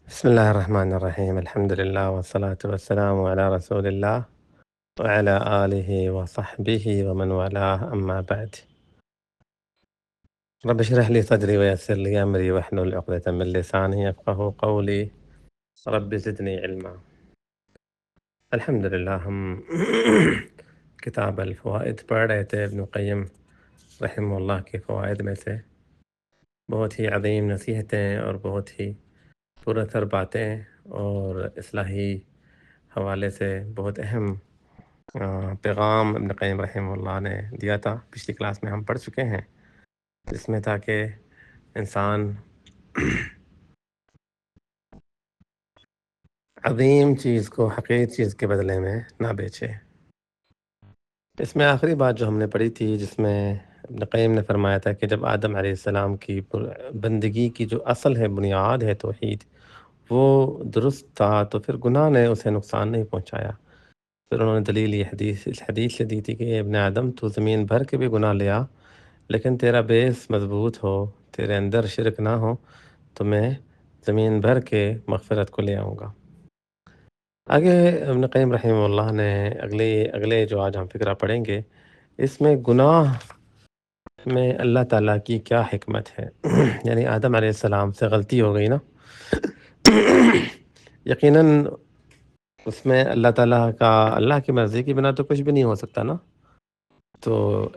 بسم الله الرحمن الرحيم. الحمد لله والصلاة والسلام على رسول الله وعلى آله وصحبه ومن والاه، أما بعد. رب اشرح لي صدري ويسر لي أمري واحلل عقدة من لساني يفقه قولي. رب زدني علما. الحمد لله، ہم کتاب الفوائد پڑھ رہے تھے ابن قیم رحمہ اللہ کے فوائد میں سے بہت ہی عظیم نصیحتیں اور بہت ہی پر اثر باتیں اور اصلاحی حوالے سے بہت اہم پیغام ابن قیم رحمہ اللہ نے دیا تھا. پچھلی کلاس میں ہم پڑھ چکے ہیں، جس میں تھا کہ انسان عظیم چیز کو حقیر چیز کے بدلے میں نہ بیچے. اس میں آخری بات جو ہم نے پڑھی تھی، جس میں ابن قیم نے فرمایا تھا کہ جب آدم علیہ السلام کی بندگی کی جو اصل ہے، بنیاد ہے توحید، وہ درست تھا تو پھر گناہ نے اسے نقصان نہیں پہنچایا. پھر انہوں نے دلیل یہ اس حدیث سے دی تھی کہ ابن آدم تو زمین بھر کے بھی گناہ لیا، لیکن تیرا بیس مضبوط ہو، تیرے اندر شرک نہ ہو، تو میں زمین بھر کے مغفرت کو لے آؤں گا. آگے ابن قیم رحمہ اللہ نے اگلے جو آج ہم فقرہ پڑھیں گے، اس میں گناہ میں اللہ تعالیٰ کی کیا حکمت ہے. یعنی آدم علیہ السلام سے غلطی ہو گئی نا، یقیناً اس میں اللہ کی مرضی کی بنا تو کچھ بھی نہیں ہو سکتا نا. تو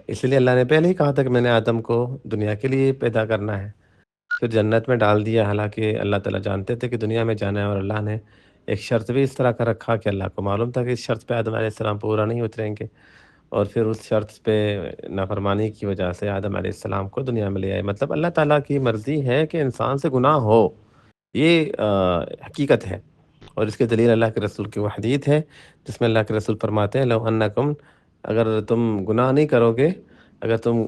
اس لیے اللہ نے پہلے ہی کہا تھا کہ میں نے آدم کو دنیا کے لیے پیدا کرنا ہے. پھر جنت میں ڈال دیا، حالانکہ اللہ تعالیٰ جانتے تھے کہ دنیا میں جانا ہے، اور اللہ نے ایک شرط بھی اس طرح کا رکھا کہ اللہ کو معلوم تھا کہ اس شرط پہ آدم علیہ السلام پورا نہیں اتریں گے، اور پھر اس شرط پہ نافرمانی کی وجہ سے آدم علیہ السلام کو دنیا میں لے آئے. مطلب اللہ تعالیٰ کی مرضی ہے کہ انسان سے گناہ ہو، یہ حقیقت ہے. اور اس کے دلیل اللہ کے رسول کی وہ حدیث ہے جس میں اللہ کے رسول فرماتے ہیں، لو انکم، اگر تم گناہ نہیں کرو گے، اگر تم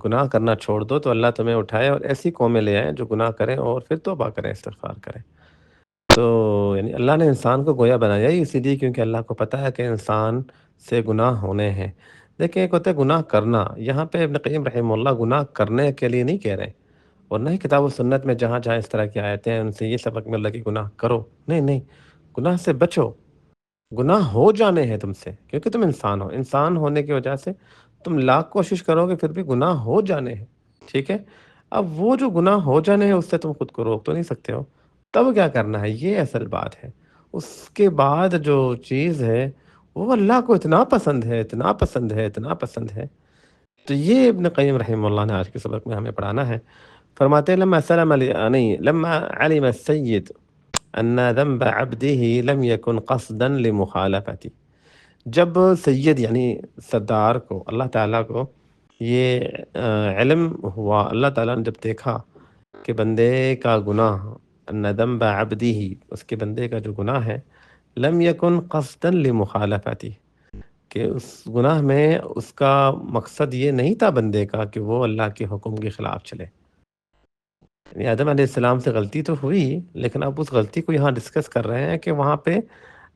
گناہ کرنا چھوڑ دو تو اللہ تمہیں اٹھائے اور ایسی قومیں لے آئیں جو گناہ کریں اور پھر توبہ کریں، استغفار کریں. تو یعنی اللہ نے انسان کو گویا بنایا ہی اسی لیے کیونکہ اللہ کو پتہ ہے کہ انسان سے گناہ ہونے ہیں. دیکھیں، ایک ہوتا ہے گناہ کرنا. یہاں پہ ابن قیم رحمہ اللہ گناہ کرنے کے لیے نہیں کہہ رہے، اور نہ ہی کتاب و سنت میں جہاں جہاں اس طرح کی آیتیں ہیں ان سے یہ سبق مل رہا کہ گناہ کرو. نہیں، گناہ سے بچو. گناہ ہو جانے ہیں تم سے، کیونکہ تم انسان ہو. انسان ہونے کی وجہ سے تم لاکھ کوشش کرو گے پھر بھی گناہ ہو جانے ہیں. ٹھیک ہے، اب وہ جو گناہ ہو جانے ہیں اس سے تم خود کو روک تو نہیں سکتے ہو. تب کیا کرنا ہے، یہ اصل بات ہے. اس کے بعد جو چیز ہے وہ اللہ کو اتنا پسند ہے، اتنا پسند ہے، اتنا پسند ہے. تو یہ ابن قیم رحمہ اللہ نے آج کے سبق میں ہمیں پڑھانا ہے. فرماتے ہیں لما علم السید ان ذنب عبده لم يكن قصدا لمخالفتی. جب سید یعنی سردار کو، اللہ تعالیٰ کو یہ علم ہوا، اللہ تعالیٰ نے جب دیکھا کہ بندے کا گناہ، ان ذنب عبده، اس کے بندے کا جو گناہ ہے، لم يكن قصدا لمخالفتی، کہ اس گناہ میں اس کا مقصد یہ نہیں تھا بندے کا کہ وہ اللہ کے حکم کے خلاف چلے. یعنی آدم علیہ السلام سے غلطی تو ہوئی، لیکن اب اس غلطی کو یہاں ڈسکس کر رہے ہیں کہ وہاں پہ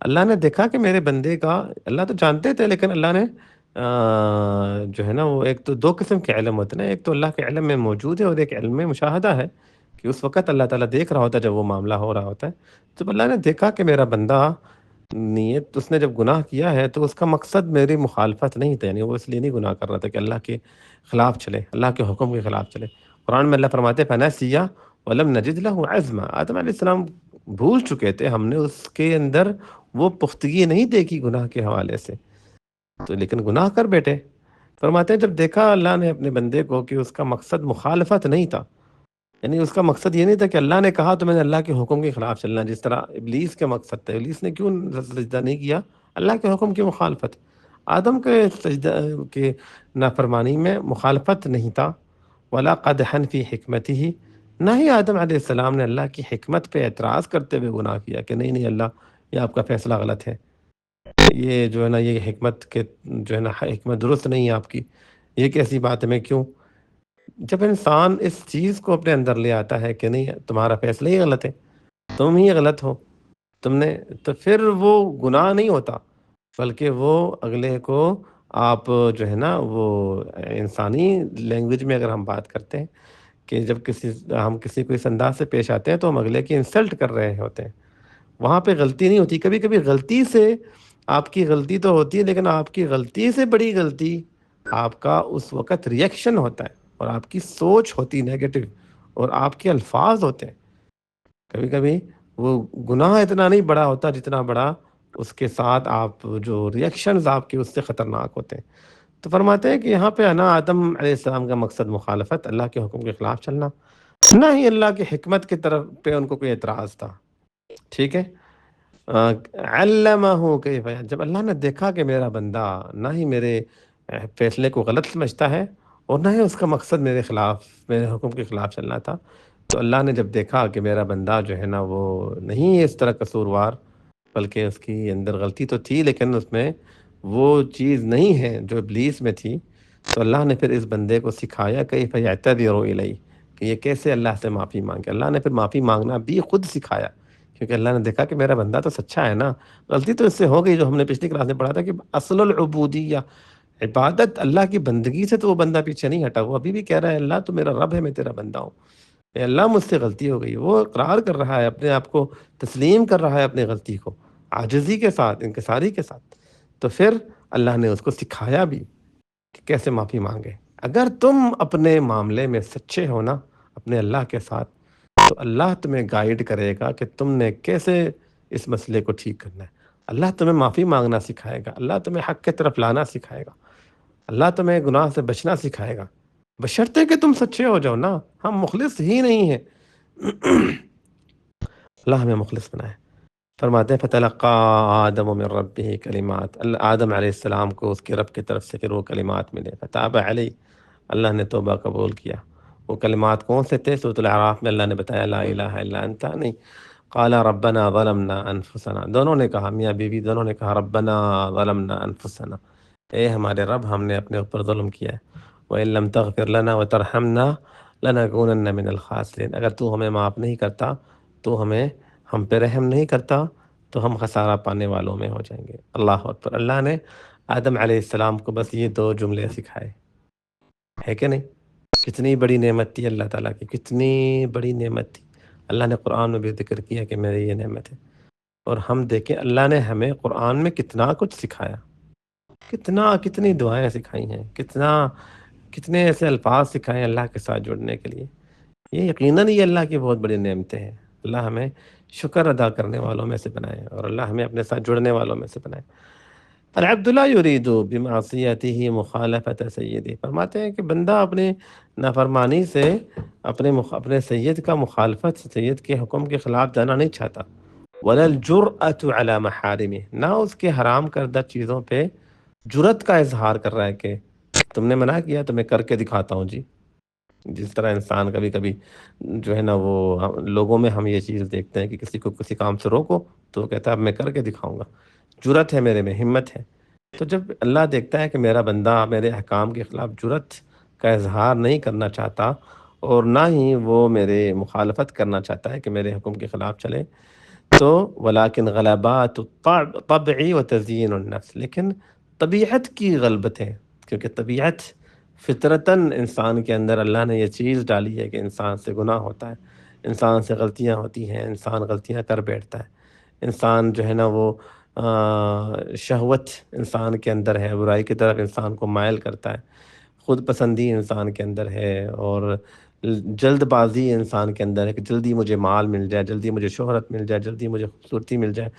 اللہ نے دیکھا کہ میرے بندے کا، اللہ تو جانتے تھے لیکن اللہ نے جو ہے نا، وہ ایک تو دو قسم کے علم ہوتے ہیں نا، ایک تو اللہ کے علم میں موجود ہے اور ایک علم میں مشاہدہ ہے کہ اس وقت اللہ تعالیٰ دیکھ رہا ہوتا ہے جب وہ معاملہ ہو رہا ہوتا ہے. جب اللہ نے دیکھا کہ میرا بندہ نیت، اس نے جب گناہ کیا ہے تو اس کا مقصد میری مخالفت نہیں تھا، یعنی وہ اس لیے نہیں گناہ کر رہا تھا کہ اللہ کے خلاف چلے، اللہ کے حکم کے خلاف چلے. قرآن میں اللہ فرماتے ہیں فَنَسِيَ وَلَمْ نَجِدْ لَهُ عَزْمًا. آدم علیہ السلام بھول چکے تھے، ہم نے اس کے اندر وہ پختگی نہیں دیکھی گناہ کے حوالے سے، تو لیکن گناہ کر بیٹھے. فرماتے ہیں جب دیکھا اللہ نے اپنے بندے کو کہ اس کا مقصد مخالفت نہیں تھا، یعنی اس کا مقصد یہ نہیں تھا کہ اللہ نے کہا تو میں نے اللہ کے حکم کے خلاف چلنا، جس طرح ابلیس کے مقصد تھا. ابلیس نے کیوں سجدہ نہیں کیا؟ اللہ کے حکم کی مخالفت. آدم کے سجدہ کے نافرمانی میں مخالفت نہیں تھا. ولا قدحا فی حکمتہ، نہ ہی آدم علیہ السلام نے اللہ کی حکمت پہ اعتراض کرتے ہوئے گناہ کیا کہ نہیں اللہ، یہ آپ کا فیصلہ غلط ہے، یہ جو ہے نا، یہ حکمت کے جو ہے نا، حکمت درست نہیں ہے آپ کی، یہ کیسی بات ہے، میں کیوں. جب انسان اس چیز کو اپنے اندر لے آتا ہے کہ نہیں تمہارا فیصلہ ہی غلط ہے، تم ہی غلط ہو، تم نے، تو پھر وہ گناہ نہیں ہوتا، بلکہ وہ اگلے کو آپ جو ہے نا، وہ انسانی لینگویج میں اگر ہم بات کرتے ہیں کہ جب ہم کسی کو اس انداز سے پیش آتے ہیں تو ہم اگلے کی انسلٹ کر رہے ہوتے ہیں. وہاں پہ غلطی نہیں ہوتی. کبھی کبھی غلطی سے آپ کی غلطی تو ہوتی ہے، لیکن آپ کی غلطی سے بڑی غلطی آپ کا اس وقت ریئیکشن ہوتا ہے، اور آپ کی سوچ ہوتی نیگیٹو، اور آپ کے الفاظ ہوتے ہیں. کبھی کبھی وہ گناہ اتنا نہیں بڑا ہوتا جتنا بڑا اس کے ساتھ آپ جو ریئیکشنز آپ کے اس سے خطرناک ہوتے ہیں. تو فرماتے ہیں کہ یہاں پہ نا آدم علیہ السلام کا مقصد مخالفت، اللہ کے حکم کے خلاف چلنا، نہ ہی اللہ کی حکمت کی طرف پہ ان کو کوئی اعتراض تھا. ٹھیک ہے. علمہ کیف، جب اللہ نے دیکھا کہ میرا بندہ نہ ہی میرے فیصلے کو غلط سمجھتا ہے، اور نہ ہی اس کا مقصد میرے خلاف، میرے حکم کے خلاف چلنا تھا، تو اللہ نے جب دیکھا کہ میرا بندہ جو ہے نا وہ نہیں ہے اس طرح قصوروار، بلکہ اس کی اندر غلطی تو تھی لیکن اس میں وہ چیز نہیں ہے جو ابلیس میں تھی، تو اللہ نے پھر اس بندے کو سکھایا کیف یعتذر الیہ، کہ یہ کیسے اللہ سے معافی مانگے. اللہ نے پھر معافی مانگنا بھی خود سکھایا، کیونکہ اللہ نے دیکھا کہ میرا بندہ تو سچا ہے نا. غلطی تو اس سے ہو گئی، جو ہم نے پچھلی کلاس میں پڑھا تھا کہ اصل العبودیہ، عبادت اللہ کی بندگی سے تو وہ بندہ پیچھے نہیں ہٹا، وہ ابھی بھی کہہ رہا ہے اللہ تو میرا رب ہے، میں تیرا بندہ ہوں، اے اللہ مجھ سے غلطی ہو گئی. وہ اقرار کر رہا ہے، اپنے آپ کو تسلیم کر رہا ہے اپنی غلطی کو، عاجزی کے ساتھ، انکساری کے ساتھ. تو پھر اللہ نے اس کو سکھایا بھی کہ کیسے معافی مانگے. اگر تم اپنے معاملے میں سچے ہو نا اپنے اللہ کے ساتھ، تو اللہ تمہیں گائیڈ کرے گا کہ تم نے کیسے اس مسئلے کو ٹھیک کرنا ہے. اللہ تمہیں معافی مانگنا سکھائے گا، اللہ تمہیں حق کی طرف لانا سکھائے گا، اللہ تمہیں گناہ سے بچنا سکھائے گا، بشرطے کہ تم سچے ہو جاؤ نا. ہم مخلص ہی نہیں ہیں. اللہ ہمیں مخلص بنائے. فرماتے ہیں فتلقى آدم من ربه کلمات، آدم علیہ السلام کو اس کے رب کی طرف سے پھر وہ کلمات ملے. فتاب علیہ، اللہ نے توبہ قبول کیا. وہ کلمات کون سے تھے؟ سورۃ الاعراف میں اللہ نے بتایا لا الہ الا انت. نہیں، قال ربنا ظلمنا انفسنا، دونوں نے کہا، میاں بیوی دونوں نے کہا ربنا ظلمنا انفسنا، اے ہمارے رب ہم نے اپنے اوپر ظلم کیا ہے. وَإِن لَمْ تَغْفِرْ لَنَا وَتَرْحَمْنَا لَنَكُونَنَّ مِنَ الْخَاسِرِينَ، اگر تو ہمیں معاف نہیں کرتا، تو ہم پہ رحم نہیں کرتا، تو ہم خسارہ پانے والوں میں ہو جائیں گے. اللہ اکبر. اللہ نے آدم علیہ السلام کو بس یہ 2 جملے سکھائے، ہے کہ نہیں؟ کتنی بڑی نعمت تھی اللہ تعالیٰ کی، کتنی بڑی نعمت تھی. اللہ نے قرآن میں بھی ذکر کیا کہ میری یہ نعمت ہے. اور ہم دیکھیں اللہ نے ہمیں قرآن میں کتنا کچھ سکھایا، کتنی دعائیں سکھائی ہیں، کتنے ایسے الفاظ سکھائے ہیں اللہ کے ساتھ جڑنے کے لیے. یہ یقیناً یہ اللہ کی بہت بڑی نعمتیں ہیں. اللہ ہمیں شکر ادا کرنے والوں میں سے بنائے، اور اللہ ہمیں اپنے ساتھ جڑنے والوں میں سے بنائے. العبد لا یرید بمعصیتہ مخالفت سیدہ، فرماتے ہیں کہ بندہ اپنے نافرمانی سے اپنے سید کا مخالفت، سید کے حکم کے خلاف جانا نہیں چاہتا. ولا الجرأۃ علی محارمہ، نہ اس کے حرام کردہ چیزوں پہ جرت کا اظہار کر رہا ہے کہ تم نے منع کیا تو میں کر کے دکھاتا ہوں جی. جس طرح انسان کبھی کبھی جو ہے نا وہ لوگوں میں ہم یہ چیز دیکھتے ہیں کہ کسی کو کسی کام سے روکو تو وہ کہتا ہے اب میں کر کے دکھاؤں گا، جرت ہے میرے میں، ہمت ہے. تو جب اللہ دیکھتا ہے کہ میرا بندہ میرے احکام کے خلاف جرت کا اظہار نہیں کرنا چاہتا، اور نہ ہی وہ میرے مخالفت کرنا چاہتا ہے کہ میرے حکم کے خلاف چلے، تو ولیکن غلبات طبعی و تزیین النفس، لیکن طبیعت کی غلبتیں، کیونکہ طبیعت فطرتاً انسان کے اندر اللہ نے یہ چیز ڈالی ہے کہ انسان سے گناہ ہوتا ہے، انسان سے غلطیاں ہوتی ہیں، انسان غلطیاں کر بیٹھتا ہے. انسان جو ہے نا وہ شہوت انسان کے اندر ہے، برائی کی طرف انسان کو مائل کرتا ہے، خود پسندی انسان کے اندر ہے، اور جلد بازی انسان کے اندر ہے کہ جلدی مجھے مال مل جائے، جلدی مجھے شہرت مل جائے، جلدی مجھے خوبصورتی مل جائے،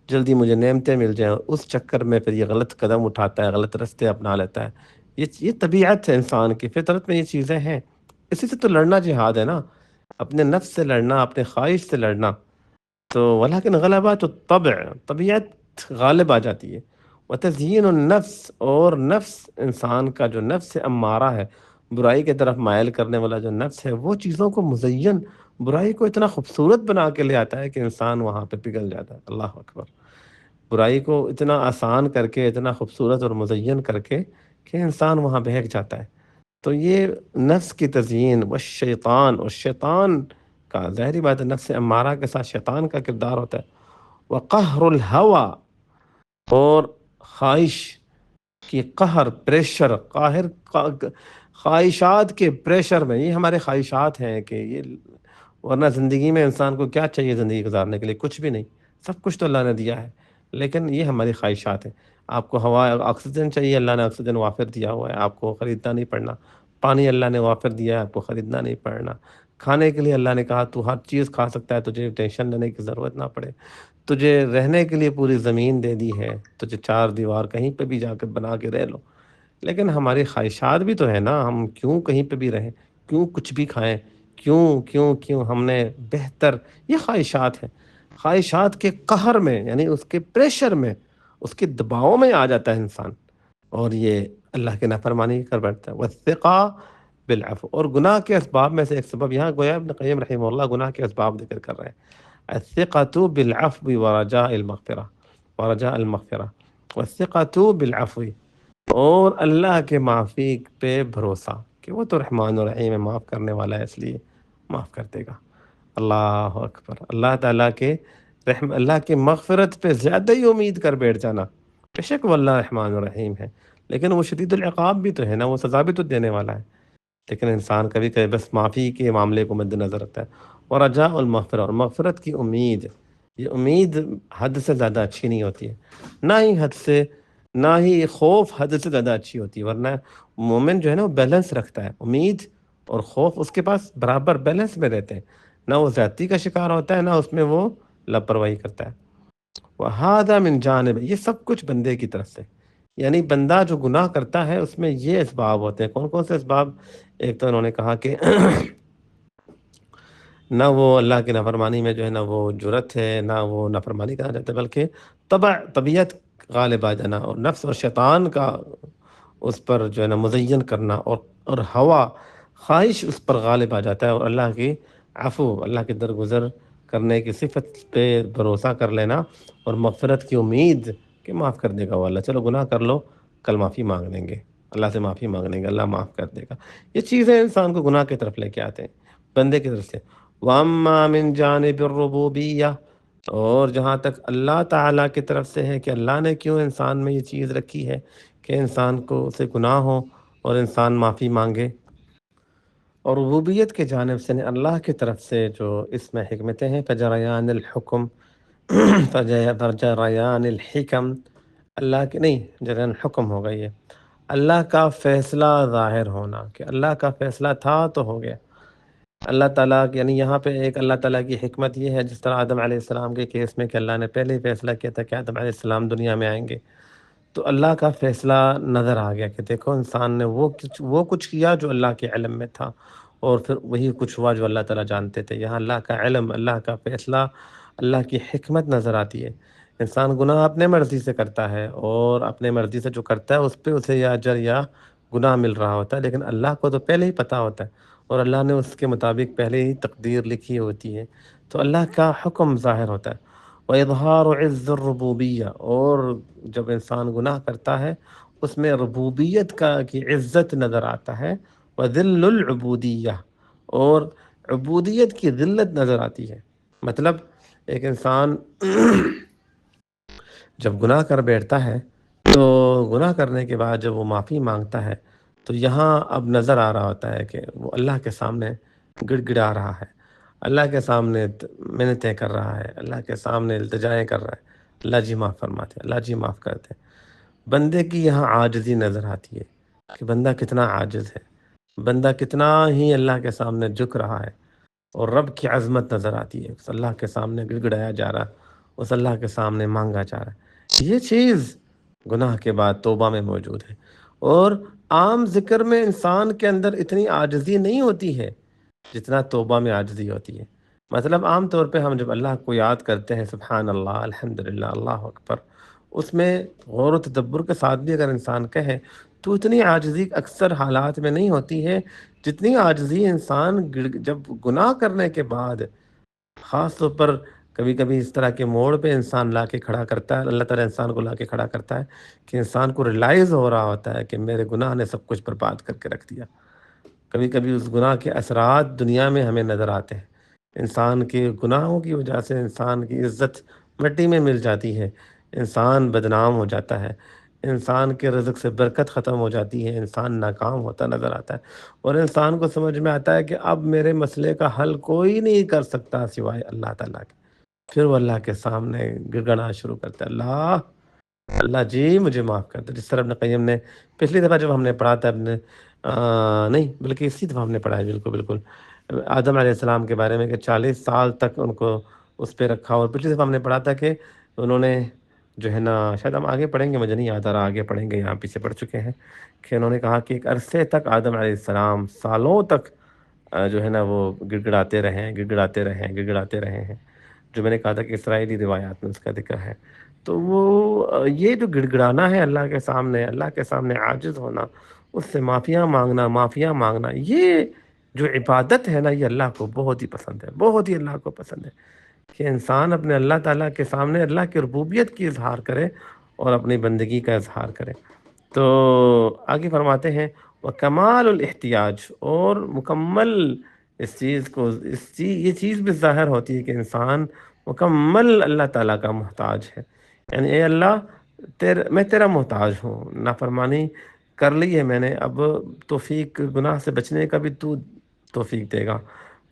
جلدی مجھے نعمتیں مل جائیں. اس چکر میں پھر یہ غلط قدم اٹھاتا ہے، غلط رستے اپنا لیتا ہے. یہ طبیعت ہے انسان کی، فطرت میں یہ چیزیں ہیں. اسی سے تو لڑنا جہاد ہے نا، اپنے نفس سے لڑنا، اپنے خواہش سے لڑنا. تو ولیکن غلبات الطبع، طبیعت غالب آ جاتی ہے. وتزیین النفس، اور نفس انسان کا جو نفس امارہ ہے، برائی کی طرف مائل کرنے والا جو نفس ہے، وہ چیزوں کو مزین، برائی کو اتنا خوبصورت بنا کے لے آتا ہے کہ انسان وہاں پہ پگھل جاتا ہے. اللہ اکبر. برائی کو اتنا آسان کر کے، اتنا خوبصورت اور مزین کر کے کہ انسان وہاں بہک جاتا ہے. تو یہ نفس کی تزیین، والشیطان، اور شیطان کا ظاہری بات ہے نفس امارہ کے ساتھ شیطان کا کردار ہوتا ہے. وقہر الہویٰ، اور خواہش کی قہر، پریشر، خواہشات کے پریشر میں، یہ ہمارے خواہشات ہیں کہ یہ، ورنہ زندگی میں انسان کو کیا چاہیے زندگی گزارنے کے لیے؟ کچھ بھی نہیں، سب کچھ تو اللہ نے دیا ہے، لیکن یہ ہماری خواہشات ہیں۔ آپ کو ہوا آکسیجن چاہیے، اللہ نے آکسیجن وافر دیا ہوا ہے، آپ کو خریدنا نہیں پڑنا۔ پانی اللہ نے وافر دیا ہے، آپ کو خریدنا نہیں پڑنا۔ کھانے کے لیے اللہ نے کہا تو ہر چیز کھا سکتا ہے، تجھے ٹینشن لینے کی ضرورت نہ پڑے۔ تجھے رہنے کے لیے پوری زمین دے دی ہے، تجھے چار دیوار کہیں پہ بھی جا کے بنا کے رہ لو۔ لیکن ہماری خواہشات بھی تو ہے نا، ہم کیوں کہیں پہ بھی رہیں، کیوں کچھ بھی کھائیں، کیوں ہم نے بہتر، یہ خواہشات ہیں۔ خواہشات کے قہر میں، یعنی اس کے پریشر میں، اس کے دباؤ میں آ جاتا ہے انسان، اور یہ اللہ کے نافرمانی کر بیٹھتا ہے۔ والثقہ بالعفو، اور گناہ کے اسباب میں سے ایک سبب یہاں گویا ابن قیم رحمہ اللہ گناہ کے اسباب ذکر کر رہے ہیں۔ الثقة بالعفو ورجاء المغفرة، ورجاء المغفرة، والثقة بالعفو، اور اللہ کے معافی پہ بھروسہ کہ وہ تو رحمان و رحیم ہے، معاف کرنے والا ہے، اس لیے معاف کر دے گا۔ اللہ اکبر، اللہ تعالیٰ کے رحم، اللہ کے مغفرت پہ زیادہ ہی امید کر بیٹھ جانا۔ بے شک وہ اللہ رحمان و رحیم ہے، لیکن وہ شدید العقاب بھی تو ہے نا، وہ سزا بھی تو دینے والا ہے۔ لیکن انسان کبھی کبھی بس معافی کے معاملے کو مد نظر رکھتا ہے۔ اور رجاء المغفرہ، اور مغفرت کی امید، یہ امید حد سے زیادہ اچھی نہیں ہوتی ہے، نہ ہی خوف حد سے زیادہ اچھی ہوتی ہے، ورنہ مومن جو ہے نا وہ بیلنس رکھتا ہے، امید اور خوف اس کے پاس برابر بیلنس میں رہتے ہیں، نہ وہ زیادتی کا شکار ہوتا ہے، نہ اس میں وہ لاپرواہی کرتا ہے۔ وَهَذَا مِن جانب، یہ سب کچھ بندے کی طرف سے، یعنی بندہ جو گناہ کرتا ہے اس میں یہ اسباب ہوتے ہیں۔ کون کون سے اسباب؟ ایک تو انہوں نے کہا کہ نہ وہ اللہ کی نافرمانی میں جو ہے نا وہ جرت ہے، نہ وہ نافرمانی کہا جاتا ہے، بلکہ طبیعت غالب آ جانا، اور نفس اور شیطان کا اس پر جو ہے نا مزین کرنا، اور ہوا خواہش اس پر غالب آ جاتا ہے، اور اللہ کی عفو، اللہ کے درگزر کرنے کی صفت پہ بھروسہ کر لینا، اور مغفرت کی امید کہ معاف کر دے گا وہ اللہ، چلو گناہ کر لو، کل معافی مانگ لیں گے، اللہ سے معافی مانگ لیں گے، اللہ معاف کر دے گا۔ یہ چیزیں انسان کو گناہ کی طرف لے کے آتے ہیں، بندے کی طرف سے۔ وَأَمَّا مِن جَانِبِ الرُّبُوبِيَّةِ، اور جہاں تک اللہ تعالیٰ کی طرف سے ہے کہ اللہ نے کیوں انسان میں یہ چیز رکھی ہے کہ انسان کو سے گناہ ہو اور انسان معافی مانگے، اور ربوبیت کے جانب سے اللہ کی طرف سے جو اس میں حکمتیں ہیں، فجریان الحکم، فجریان الحکم، اللہ کے نہیں، جریان الحکم ہوگا یہ، اللہ کا فیصلہ ظاہر ہونا، کہ اللہ کا فیصلہ تھا تو ہو گیا۔ اللہ تعالیٰ یعنی یہاں پہ ایک اللہ تعالیٰ کی حکمت یہ ہے، جس طرح آدم علیہ السلام کے کیس میں کہ اللہ نے پہلے ہی فیصلہ کیا تھا کہ آدم علیہ السلام دنیا میں آئیں گے، تو اللہ کا فیصلہ نظر آ گیا کہ دیکھو انسان نے وہ کچھ کیا جو اللہ کے علم میں تھا، اور پھر وہی کچھ ہوا جو اللہ تعالیٰ جانتے تھے۔ یہاں اللہ کا علم، اللہ کا فیصلہ، اللہ کی حکمت نظر آتی ہے۔ انسان گناہ اپنے مرضی سے کرتا ہے، اور اپنے مرضی سے جو کرتا ہے اس پہ اسے یا اجر یا گناہ مل رہا ہوتا ہے، لیکن اللہ کو تو پہلے ہی پتہ ہوتا ہے، اور اللہ نے اس کے مطابق پہلے ہی تقدیر لکھی ہوتی ہے، تو اللہ کا حکم ظاہر ہوتا ہے۔ وَإِظْهَارُ عِزِّ الرُّبُوبِيَّةِ، اور جب انسان گناہ کرتا ہے اس میں ربوبیت کی عزت نظر آتا ہے، وَذِلُّ الْعُبُودِيَّةِ، اور عبودیت کی ذلت نظر آتی ہے۔ مطلب ایک انسان جب گناہ کر بیٹھتا ہے تو گناہ کرنے کے بعد جب وہ معافی مانگتا ہے تو یہاں اب نظر آ رہا ہوتا ہے کہ وہ اللہ کے سامنے گڑ گڑا رہا ہے، اللہ کے سامنے منتیں کر رہا ہے، اللہ کے سامنے التجائیں کر رہا ہے، اللہ جی معاف فرماتے، اللہ جی معاف کرتے۔ بندے کی یہاں عاجزی نظر آتی ہے کہ بندہ کتنا عاجز ہے، بندہ کتنا ہی اللہ کے سامنے جھک رہا ہے، اور رب کی عظمت نظر آتی ہے، اس اللہ کے سامنے گڑ گڑایا جا رہا ہے، اس اللہ کے سامنے مانگا جا رہا ہے۔ یہ چیز گناہ کے بعد توبہ میں موجود ہے، اور عام ذکر میں انسان کے اندر اتنی عاجزی نہیں ہوتی ہے جتنا توبہ میں عاجزی ہوتی ہے۔ مطلب عام طور پہ ہم جب اللہ کو یاد کرتے ہیں، سبحان اللہ، الحمدللہ، اللہ اکبر، اس میں غور و تدبر کے ساتھ بھی اگر انسان کہے تو اتنی عاجزی اکثر حالات میں نہیں ہوتی ہے جتنی عاجزی انسان جب گناہ کرنے کے بعد، خاص طور پر کبھی کبھی اس طرح کے موڑ پہ انسان لا کے کھڑا کرتا ہے، اللہ تعالیٰ انسان کو لا کے کھڑا کرتا ہے کہ انسان کو ریلائز ہو رہا ہوتا ہے کہ میرے گناہ نے سب کچھ برباد کر کے رکھ دیا۔ کبھی کبھی اس گناہ کے اثرات دنیا میں ہمیں نظر آتے ہیں، انسان کے گناہوں کی وجہ سے انسان کی عزت مٹی میں مل جاتی ہے، انسان بدنام ہو جاتا ہے، انسان کے رزق سے برکت ختم ہو جاتی ہے، انسان ناکام ہوتا نظر آتا ہے، اور انسان کو سمجھ میں آتا ہے کہ اب میرے مسئلے کا حل کوئی نہیں کر سکتا سوائے اللہ تعالیٰ کے۔ پھر وہ اللہ کے سامنے گڑگڑانا شروع کرتا ہے، اللہ اللہ جی مجھے معاف کر دو۔ جس طرح ابن قیم نے پچھلی دفعہ جب ہم نے پڑھا تھا نہیں بلکہ اسی دفعہ ہم نے پڑھا ہے، بالکل آدم علیہ السلام کے بارے میں کہ 40 سال تک ان کو اس پہ رکھا، اور پچھلی دفعہ ہم نے پڑھا تھا کہ انہوں نے جو ہے نا، شاید ہم آگے پڑھیں گے، مجھے نہیں یاد آ رہا، آگے پڑھیں گے، یہاں پیچھے پڑھ چکے ہیں، کہ انہوں نے کہا کہ ایک عرصے تک آدم علیہ السلام سالوں تک جو ہے نا وہ گڑگڑاتے رہے ہیں، جو میں نے کہا تھا کہ اسرائیلی روایات میں اس کا ذکر ہے۔ تو وہ یہ جو گڑگڑانا ہے اللہ کے سامنے عاجز ہونا، اس سے معافیاں مانگنا، یہ جو عبادت ہے نا، یہ اللہ کو بہت ہی پسند ہے، بہت ہی اللہ کو پسند ہے کہ انسان اپنے اللہ تعالیٰ کے سامنے اللہ کی ربوبیت کی اظہار کرے اور اپنی بندگی کا اظہار کرے۔ تو آگے فرماتے ہیں وہ کمال الاحتیاج، اور مکمل اس چیز کو یہ چیز بھی ظاہر ہوتی ہے کہ انسان مکمل اللہ تعالیٰ کا محتاج ہے، یعنی اے اللہ میں تیرا محتاج ہوں، نافرمانی کر لی ہے میں نے، اب توفیق گناہ سے بچنے کا بھی تو توفیق دے گا،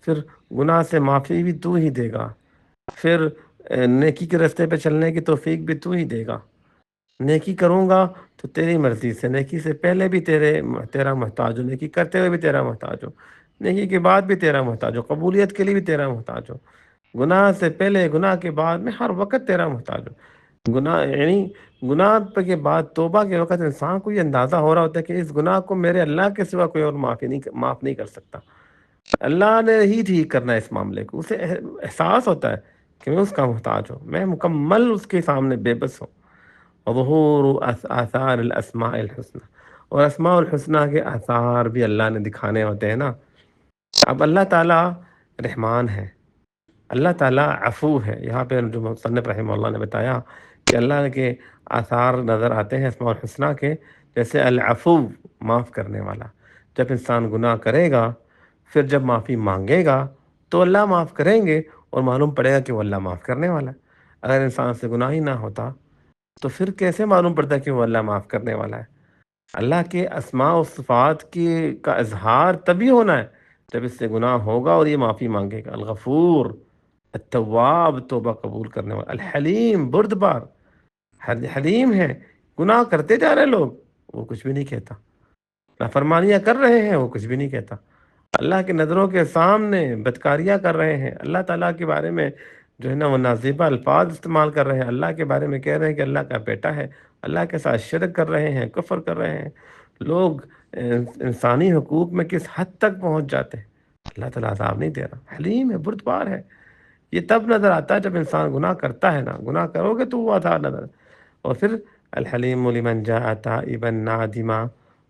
پھر گناہ سے معافی بھی تو ہی دے گا، پھر نیکی کے راستے پہ چلنے کی توفیق بھی تو ہی دے گا، نیکی کروں گا تو تیری مرضی سے، نیکی سے پہلے بھی تیرا محتاج ہوں، نیکی کرتے ہوئے بھی تیرا محتاج ہوں، نیکی کے بعد بھی تیرا محتاج ہوں، قبولیت کے لیے بھی تیرا محتاج ہوں، گناہ سے پہلے گناہ کے بعد میں ہر وقت تیرا محتاج ہوں۔ گناہ کے بعد توبہ کے وقت انسان کو یہ اندازہ ہو رہا ہوتا ہے کہ اس گناہ کو میرے اللہ کے سوا کوئی اور معاف نہیں کر سکتا، اللہ نے ہی ٹھیک کرنا ہے اس معاملے کو، اسے احساس ہوتا ہے کہ میں اس کا محتاج ہوں، میں مکمل اس کے سامنے بے بس ہوں۔ وظہور آثار الاسماء الحسنى، اور اسماء الحسنہ کے آثار بھی اللہ نے دکھانے ہوتے ہیں نا۔ اب اللہ تعالیٰ رحمان ہے، اللہ تعالیٰ عفو ہے، یہاں پہ جو مصنف رحمہ اللہ نے بتایا کہ اللہ کے آثار نظر آتے ہیں اسماء الحسنہ کے، جیسے العفو، معاف کرنے والا، جب انسان گناہ کرے گا پھر جب معافی مانگے گا تو اللہ معاف کریں گے، اور معلوم پڑے گا کہ وہ اللہ معاف کرنے والا ہے۔ اگر انسان سے گناہ ہی نہ ہوتا تو پھر کیسے معلوم پڑتا ہے کہ وہ اللہ معاف کرنے والا ہے؟ اللہ کے اسماء و صفات کا اظہار تبھی ہونا ہے جب اس سے گناہ ہوگا اور یہ معافی مانگے گا۔ الغفور، التواب، توبہ قبول کرنے والا، الحلیم، بردبار، حلیم ہے، گناہ کرتے جا رہے لوگ وہ کچھ بھی نہیں کہتا، نافرمانیاں کر رہے ہیں وہ کچھ بھی نہیں کہتا، اللہ کے نظروں کے سامنے بدکاریاں کر رہے ہیں، اللہ تعالیٰ کے بارے میں جو ہے نا وہ نازیبہ الفاظ استعمال کر رہے ہیں، اللہ کے بارے میں کہہ رہے ہیں کہ اللہ کا بیٹا ہے، اللہ کے ساتھ شرک کر رہے ہیں، کفر کر رہے ہیں لوگ، انسانی حقوق میں کس حد تک پہنچ جاتے ہیں، اللہ تعالیٰ عذاب نہیں دے رہا، حلیم ہے، بردبار ہے۔ یہ تب نظر آتا ہے جب انسان گناہ کرتا ہے نا، گناہ کرو گے تو وہ عذاب نظر، اور پھر الحلیم لمن جاء تائبا نادما،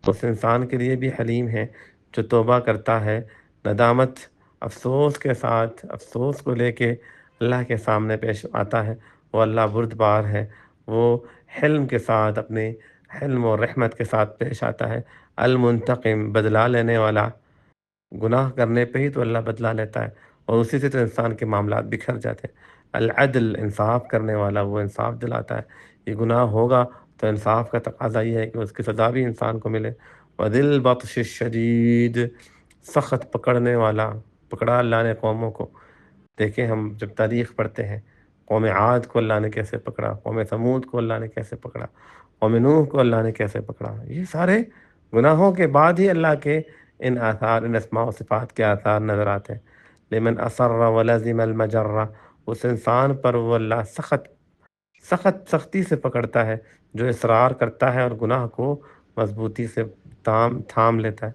اس انسان کے لیے بھی حلیم ہے جو توبہ کرتا ہے ندامت، افسوس کے ساتھ، افسوس کو لے کے اللہ کے سامنے پیش آتا ہے، وہ اللہ بردبار ہے، وہ حلم کے ساتھ، اپنے حلم اور رحمت کے ساتھ پیش آتا ہے، المنتقم، بدلہ لینے والا، گناہ کرنے پہ ہی تو اللہ بدلہ لیتا ہے، اور اسی سے تو انسان کے معاملات بکھر جاتے ہیں، العدل، انصاف کرنے والا، وہ انصاف دلاتا ہے، یہ گناہ ہوگا تو انصاف کا تقاضا یہ ہے کہ اس کی سزا بھی انسان کو ملے، وذی البطش الشدید، سخت پکڑنے والا، پکڑا اللہ نے قوموں کو، دیکھیں ہم جب تاریخ پڑھتے ہیں قوم عاد کو اللہ نے کیسے پکڑا، قوم ثمود کو اللہ نے کیسے پکڑا، قوم نوح کو اللہ نے کیسے پکڑا، یہ سارے گناہوں کے بعد ہی اللہ کے ان آثار، ان اسماء و صفات کے آثار نظر آتے ہیں۔ لمن اصر ولزم المجرہ، اس انسان پر وہ اللہ سختی سے پکڑتا ہے جو اصرار کرتا ہے اور گناہ کو مضبوطی سے تھام لیتا ہے۔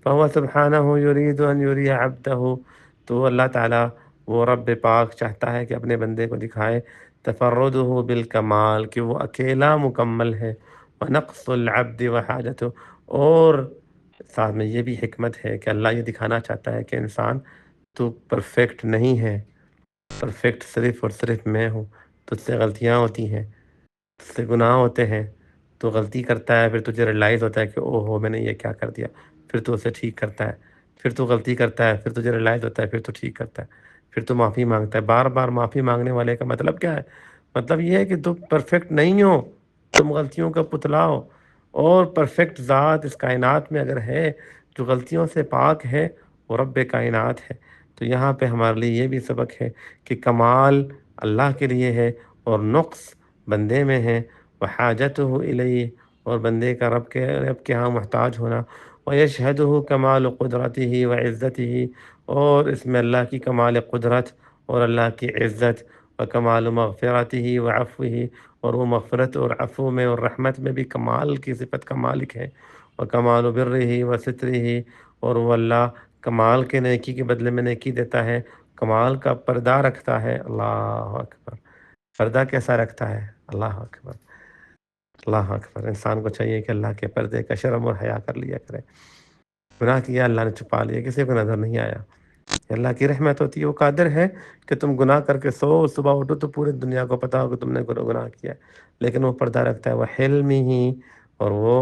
فهو سبحانہ یرید ان یری عبدہ، تو اللہ تعالیٰ، وہ رب پاک چاہتا ہے کہ اپنے بندے کو دکھائے تفردہ بالکمال، کہ وہ اکیلا مکمل ہے، ونقص العبد وحاجتہ، اور ساتھ میں یہ بھی حکمت ہے کہ اللہ یہ دکھانا چاہتا ہے کہ انسان تو پرفیکٹ نہیں ہے، پرفیکٹ صرف اور صرف میں ہوں، تجھ سے غلطیاں ہوتی ہیں، تجھ سے گناہ ہوتے ہیں، تو غلطی کرتا ہے، پھر تجھے ریلائز ہوتا ہے کہ او ہو میں نے یہ کیا کر دیا، پھر تو اسے ٹھیک کرتا ہے، پھر تو غلطی کرتا ہے، پھر تجھے ریلائز ہوتا ہے، پھر تو ٹھیک کرتا ہے، پھر تو معافی مانگتا ہے۔ بار بار معافی مانگنے والے کا مطلب کیا ہے؟ مطلب یہ ہے کہ تم پرفیکٹ نہیں ہو، تم غلطیوں کا پتلاؤ، اور پرفیکٹ ذات اس کائنات میں اگر ہے جو غلطیوں سے پاک ہے، وہ رب کائنات ہے۔ تو یہاں پہ ہمارے لیے یہ بھی سبق ہے کہ کمال اللہ کے لیے ہے اور نقص بندے میں ہے، وحاجتہ الیہ، اور بندے کا رب کے ہاں محتاج ہونا، ویشہدہ کمال قدرتہ وعزتہ، اور اس میں اللہ کی کمال قدرت اور اللہ کی عزت، وکمال مغفرتہ وعفوہ، اور وہ مغفرت اور عفو میں اور رحمت میں بھی کمال کی صفت کا مالک ہے، وکمال برہ وسترہ، اور وہ اللہ کمال کے نیکی کے بدلے میں نیکی دیتا ہے، کمال کا پردہ رکھتا ہے۔ اللہ اکبر! پردہ کیسا رکھتا ہے؟ اللہ اکبر! اللہ اکبر! انسان کو چاہیے کہ اللہ کے پردے کا شرم اور حیا کر لیا کرے۔ گناہ کیا، اللہ نے چھپا لیا، کسی کو نظر نہیں آیا۔ اللہ کی رحمت ہوتی ہے، وہ قادر ہے کہ تم گناہ کر کے سو، صبح اٹھو تو پورے دنیا کو پتا ہو کہ تم نے گناہ کیا ہے، لیکن وہ پردہ رکھتا ہے، وہ حلم ہی، اور وہ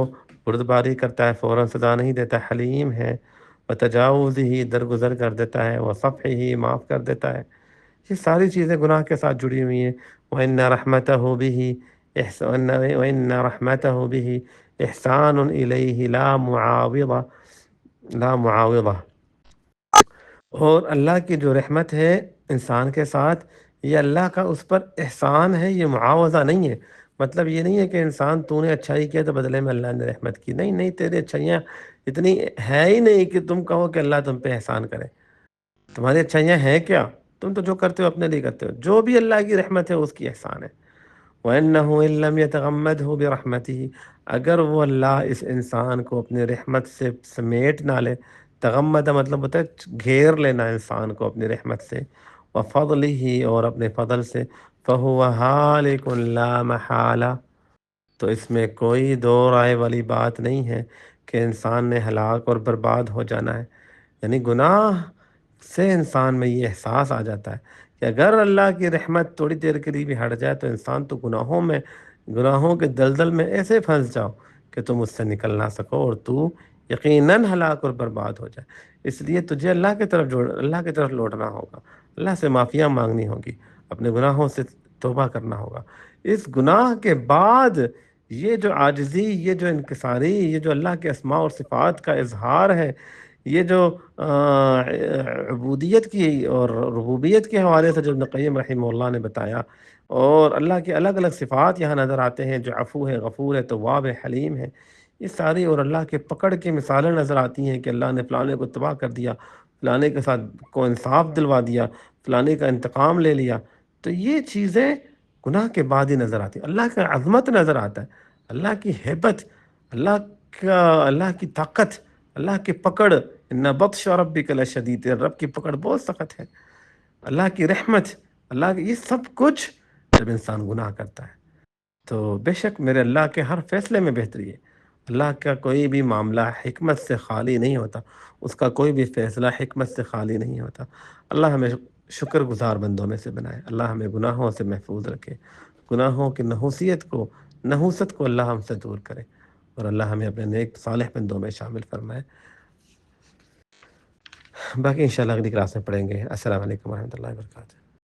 بردباری کرتا ہے، فوراً سزا نہیں دیتا، حلیم ہے، وہ تجاوز ہی، درگزر کر دیتا ہے، وہ صفح ہی، معاف کر دیتا ہے۔ یہ ساری چیزیں گناہ کے ساتھ جڑی ہوئی ہیں۔ وَإِنَّ رَحْمَتَهُ بِهِ وَإِنَّ رَحْمَتَهُ بِهِ إِحْسَانٌ إِلَيْهِ لا معاوضہ، اور اللہ کی جو رحمت ہے انسان کے ساتھ، یہ اللہ کا اس پر احسان ہے، یہ معاوضہ نہیں ہے۔ مطلب یہ نہیں ہے کہ انسان تو نے اچھائی کیا تو بدلے میں اللہ نے رحمت کی، نہیں نہیں، تیرے اچھائیاں اتنی ہے ہی نہیں کہ تم کہو کہ اللہ تم پہ احسان کرے۔ تمہاری اچھائیاں ہیں کیا؟ تم تو جو کرتے ہو اپنے لیے کرتے ہو، جو بھی اللہ کی رحمت ہے اس کی احسان ہے۔ وَإِنَّهُ إِن لَّمْ يَتَغَمَّدْهُ بِرَحْمَتِهِ، اگر وہ اللہ اس انسان کو اپنے رحمت سے سمیٹ نہ لے، تغمد مطلب ہوتا ہے گھیر لینا انسان کو اپنی رحمت سے، وَفَضْلِهِ، اور اپنے فضل سے، فَهُوَ هَالِكٌ لَا مَحَالَةَ، تو اس میں کوئی دو رائے والی بات نہیں ہے کہ انسان نے ہلاک اور برباد ہو جانا ہے۔ یعنی گناہ سے انسان میں یہ احساس آ جاتا ہے کہ اگر اللہ کی رحمت تھوڑی دیر کے لیے بھی ہٹ جائے تو انسان تو گناہوں کے دلدل میں ایسے پھنس جاؤ کہ تم اس سے نکل نہ سکو، اور تو یقیناً ہلاک اور برباد ہو جائے۔ اس لیے تجھے اللہ کی طرف لوٹنا ہوگا، اللہ سے معافیاں مانگنی ہوگی، اپنے گناہوں سے توبہ کرنا ہوگا۔ اس گناہ کے بعد یہ جو عاجزی، یہ جو انکساری، یہ جو اللہ کے اسماء اور صفات کا اظہار ہے، یہ جو عبودیت کی اور ربوبیت کے حوالے سے جو ابن قیم رحمہ اللہ نے بتایا، اور اللہ کے الگ الگ صفات یہاں نظر آتے ہیں، جو عفو ہے، غفور ہے، تواب ہے، حلیم ہے، یہ ساری، اور اللہ کے پکڑ کی مثالیں نظر آتی ہیں کہ اللہ نے فلانے کو تباہ کر دیا، فلانے کے ساتھ کو انصاف دلوا دیا، فلانے کا انتقام لے لیا۔ تو یہ چیزیں گناہ کے بعد ہی نظر آتی ہیں۔ اللہ کا عظمت نظر آتا ہے، اللہ کی ہیبت، اللہ کی طاقت، اللہ کی پکڑ، ان بطش ربک لشدید، رب کی پکڑ بہت سخت ہے، اللہ کی رحمت، اللہ کی، یہ سب کچھ جب انسان گناہ کرتا ہے تو بے شک میرے اللہ کے ہر فیصلے میں بہتری ہے۔ اللہ کا کوئی بھی معاملہ حکمت سے خالی نہیں ہوتا، اس کا کوئی بھی فیصلہ حکمت سے خالی نہیں ہوتا۔ اللہ ہمیں شکر گزار بندوں میں سے بنائے، اللہ ہمیں گناہوں سے محفوظ رکھے، گناہوں کی نحوست کو اللہ ہم سے دور کرے، اور اللہ ہمیں اپنے نیک صالح بندوں میں شامل فرمائے۔ باقی انشاءاللہ اگلی کلاس میں پڑھیں گے۔ السلام علیکم ورحمۃ اللہ وبرکاتہ۔